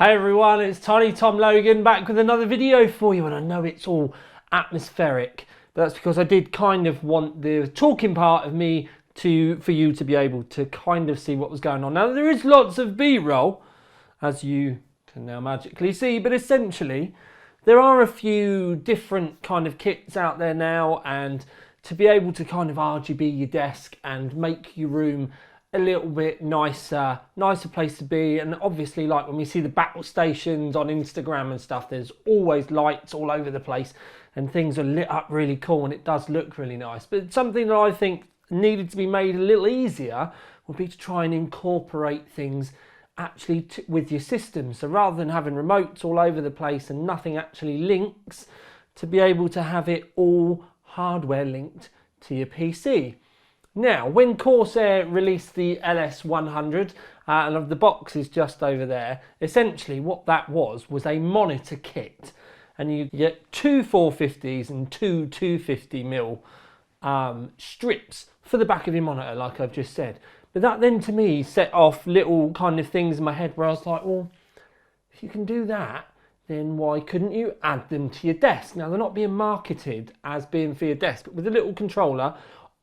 Hey everyone, it's Tiny Tom Logan back with another video for you, and I know it's all atmospheric, but that's because I did kind of want the talking part of me for you to be able to kind of see what was going on. Now there is lots of B-roll, as you can now magically see, but essentially there are a few different kind of kits out there now, and to be able to kind of RGB your desk and make your room a little bit nicer place to be. And obviously, like when we see the battle stations on Instagram and stuff, there's always lights all over the place and things are lit up really cool and it does look really nice. But something that I think needed to be made a little easier would be to try and incorporate things actually with your system. So rather than having remotes all over the place and nothing actually links, to be able to have it all hardware linked to your PC. Now, when Corsair released the LS100, and the box is just over there, essentially what that was a monitor kit. And you get two 450s and two 250mm strips for the back of your monitor, like I've just said. But that then to me set off little kind of things in my head where I was like, well, if you can do that, then why couldn't you add them to your desk? Now, they're not being marketed as being for your desk, but with a little controller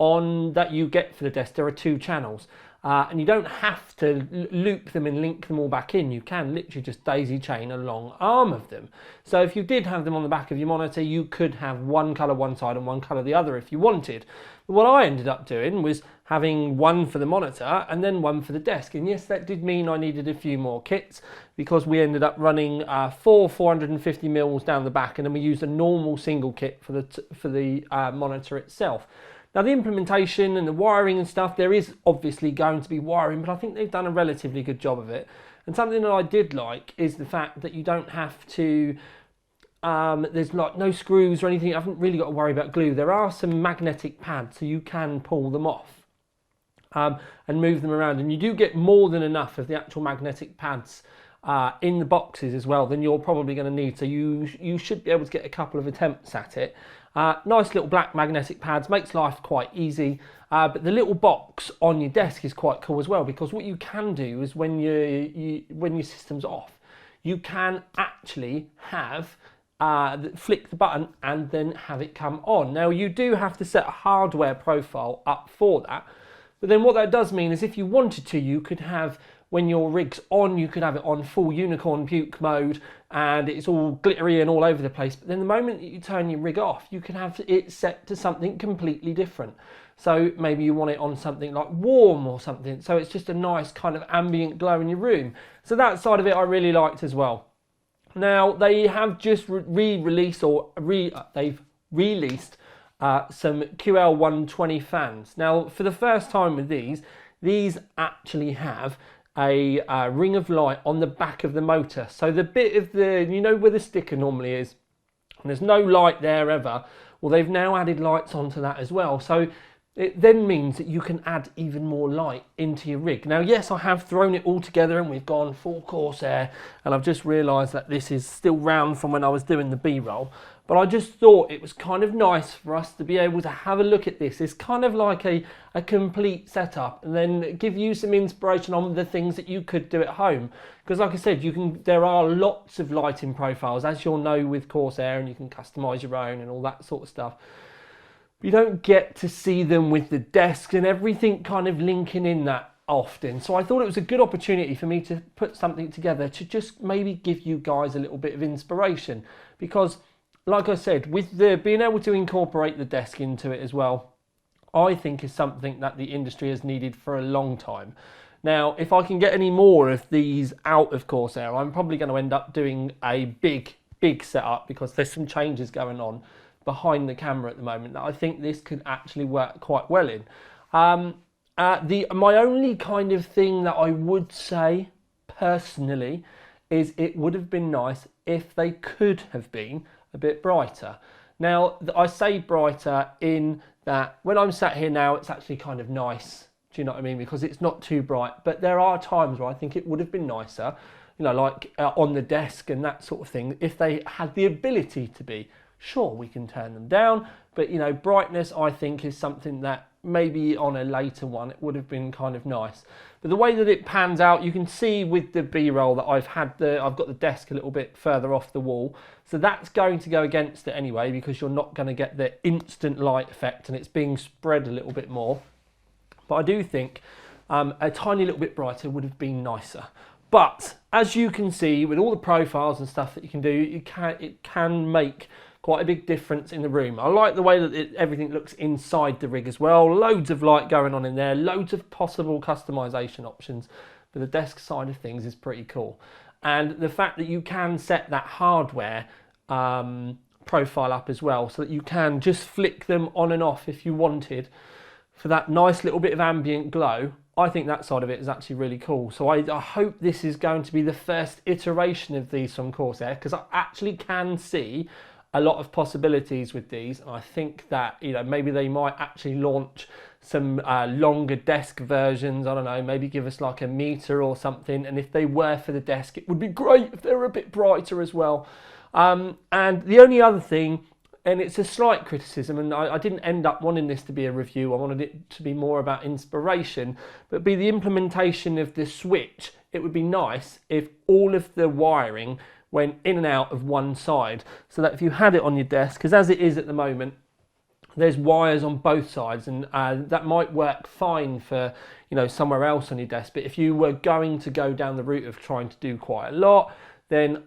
on that you get for the desk, there are two channels, and you don't have to loop them and link them all back in. You can literally just daisy chain a long arm of them. So if you did have them on the back of your monitor, you could have one colour one side and one colour the other if you wanted. But what I ended up doing was having one for the monitor and then one for the desk. And yes, that did mean I needed a few more kits, because we ended up running four 450mm down the back, and then we used a normal single kit for the monitor itself. Now the implementation and the wiring and stuff, there is obviously going to be wiring, but I think they've done a relatively good job of it. And something that I did like is the fact that you don't have to, there's like no screws or anything. I haven't really got to worry about glue. There are some magnetic pads, so you can pull them off and move them around. And you do get more than enough of the actual magnetic pads in the boxes as well than you're probably going to need. So you should be able to get a couple of attempts at it. Nice little black magnetic pads, makes life quite easy, but the little box on your desk is quite cool as well, because what you can do is when your system's off, you can actually have flick the button and then have it come on. Now you do have to set a hardware profile up for that, but then what that does mean is if you wanted to, you could have, when your rig's on, you could have it on full unicorn puke mode and it's all glittery and all over the place. But then the moment that you turn your rig off, you can have it set to something completely different. So maybe you want it on something like warm or something. So it's just a nice kind of ambient glow in your room. So that side of it I really liked as well. Now they have just they've released some QL120 fans. Now for the first time with these actually have a ring of light on the back of the motor. So the bit of you know where the sticker normally is, and there's no light there ever, well they've now added lights onto that as well. So it then means that you can add even more light into your rig. Now yes, I have thrown it all together and we've gone full Corsair, and I've just realised that this is still round from when I was doing the B-roll. But I just thought it was kind of nice for us to be able to have a look at this. It's kind of like a complete setup, and then give you some inspiration on the things that you could do at home. Because like I said, there are lots of lighting profiles, as you'll know with Corsair, and you can customise your own and all that sort of stuff. But you don't get to see them with the desk and everything kind of linking in that often. So I thought it was a good opportunity for me to put something together to just maybe give you guys a little bit of inspiration. Because like I said, with being able to incorporate the desk into it as well, I think is something that the industry has needed for a long time. Now, if I can get any more of these out of Corsair, I'm probably going to end up doing a big setup, because there's some changes going on behind the camera at the moment that I think this could actually work quite well in. My only kind of thing that I would say personally is it would have been nice if they could have been a bit brighter. Now, I say brighter in that when I'm sat here now, it's actually kind of nice. Do you know what I mean? Because it's not too bright. But there are times where I think it would have been nicer, you know, like on the desk and that sort of thing, if they had the ability to be. Sure, we can turn them down, but you know, brightness I think is something that maybe on a later one it would have been kind of nice. But the way that it pans out, you can see with the B-roll that I've got the desk a little bit further off the wall. So that's going to go against it anyway, because you're not going to get the instant light effect and it's being spread a little bit more. But I do think a tiny little bit brighter would have been nicer. But as you can see, with all the profiles and stuff that you can do, it can make quite a big difference in the room. I like the way that everything looks inside the rig as well. Loads of light going on in there, loads of possible customization options. But the desk side of things is pretty cool. And the fact that you can set that hardware profile up as well, so that you can just flick them on and off if you wanted for that nice little bit of ambient glow. I think that side of it is actually really cool. So I hope this is going to be the first iteration of these from Corsair, because I actually can see a lot of possibilities with these, and I think that, you know, maybe they might actually launch some longer desk versions. I don't know, maybe give us like a meter or something, and if they were for the desk, it would be great if they were a bit brighter as well. And the only other thing, and it's a slight criticism, and I didn't end up wanting this to be a review, I wanted it to be more about inspiration, but be the implementation of the switch. It would be nice if all of the wiring went in and out of one side, so that if you had it on your desk, because as it is at the moment, there's wires on both sides, and that might work fine for, you know, somewhere else on your desk. But if you were going to go down the route of trying to do quite a lot, then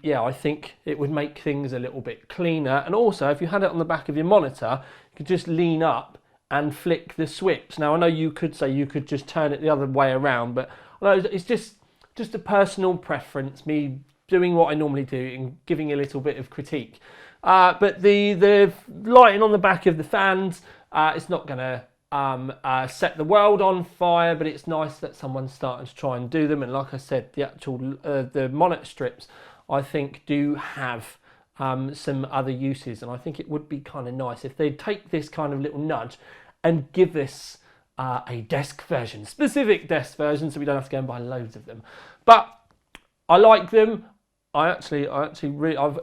yeah, I think it would make things a little bit cleaner. And also, if you had it on the back of your monitor, you could just lean up and flick the switch. Now, I know you could say you could just turn it the other way around, but I know it's just a personal preference, me doing what I normally do and giving a little bit of critique. But the lighting on the back of the fans, it's not going to set the world on fire, but it's nice that someone's starting to try and do them. And like I said, the actual the monitor strips, I think, do have some other uses, and I think it would be kind of nice if they'd take this kind of little nudge and give this a desk version, specific desk version, so we don't have to go and buy loads of them. But I like them. I've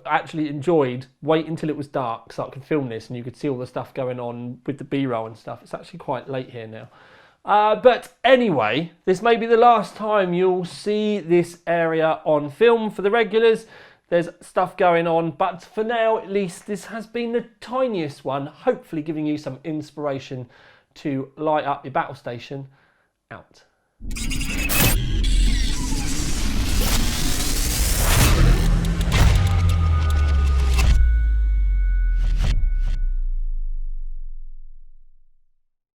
actually enjoyed waiting until it was dark so I could film this and you could see all the stuff going on with the B-roll and stuff. It's actually quite late here now. But anyway, this may be the last time you'll see this area on film for the regulars. There's stuff going on, but for now at least, this has been the tiniest one, hopefully giving you some inspiration to light up your battle station. Out.